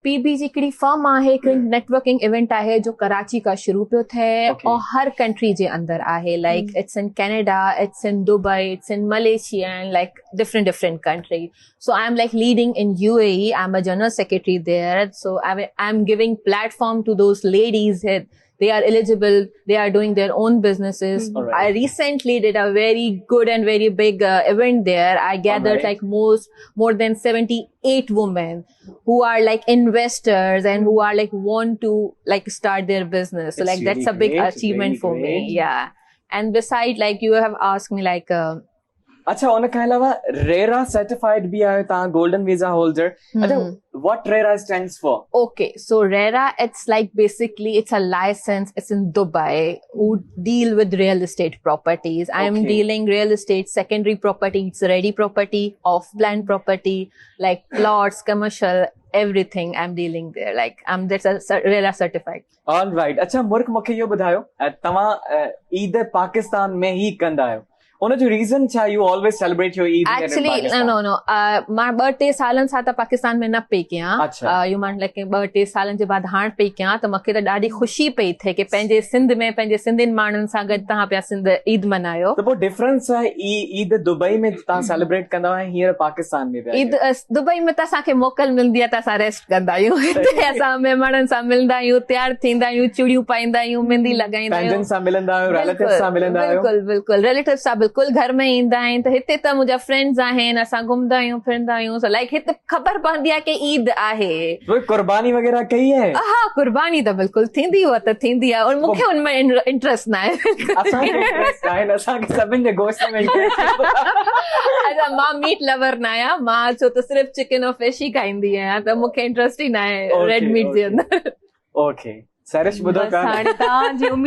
PB जी हिकिड़ी firm आहे, हिकिड़ी नेटवर्किंग इवेंट आहे जो कराची खां शुरू पियो थिए और हर कंट्री जे अंदरि आहे, like it's in Canada, it's in Dubai, it's in Malaysia and like different country. So I'm like leading in UAE. I'm a general secretary there. So I'm giving platform to those ladies. They are eligible. They are doing their own businesses. Right. I recently did a very good and very big event there. I gathered like more than 78 women who are like investors and who are like want to like start their business. So like that's a big achievement for me. Yeah. And beside, like you have asked me like अच्छा उन खां अलावा RERA certified भी आयो तव्हां golden visa holder अच्छा what RERA stands for? Okay, so RERA, it's like basically it's a license. It's in Dubai who deal with real estate properties. I am dealing real estate, secondary property, it's ready property, off-plan property, like plots, commercial, everything I'm dealing there. Like that's a RERA certified. All right. अच्छा मुर्क मूंखे इहो ॿुधायो तव्हां ईद पाकिस्तान में ही कंदा आहियो उन जो रीज़न छा you always celebrate your Eid actually no मां 2-3 सालनि सां त पाकिस्तान में न पई कयां यू मान लाइक 2-3 सालनि जे बाद हाणे पई कयां त मूंखे त ॾाढी ख़ुशी पई थिए कि पंहिंजे सिंध में पंहिंजे सिंधियुनि माण्हुनि सां गॾु तव्हां पिया सिंध ईद मनायो त पोइ डिफरेंस आहे ईद दुबई में तव्हां सेलिब्रेट कंदा आहियो हींअर पाकिस्तान में ईद दुबई में त असांखे मोकल मिलंदी आहे त असां रेस्ट कंदा आहियूं हिते असां महिमाननि सां मिलंदा आहियूं तयार थींदा आहियूं चूड़ियूं पाईंदा आहियूं मेहंदी लॻाईंदा आहियूं सां मिलंदा आहियो रिलेटिव्स सां मिलंदा आहियो बिल्कुलु रिलेटिव्स सां बिल्कुलु घर में ईंदा आहिनि त हिते त मुंहिंजा फ्रेंड्स आहिनि असां घुमंदा आहियूं फिरंदा आहियूं सो लाइक हिते ख़बर पवंदी आहे कि ईद आहे कुर्बानी वग़ैरह कई आहे हा कुर्बानी त बिल्कुलु थींदी उहा त थींदी आहे और मूंखे उनमें इंट्रेस्ट न आहे असांखे सभिनि जे गोश्त में अच्छा मां मीट लवर न आहियां मां छो त सिर्फ़ु चिकन और फिश ई खाईंदी आहियां त मूंखे इंट्रेस्ट ई न आहे रेड मीट जे अंदरि ओके सरिश ॿुधो हाणे तव्हांजी उमेद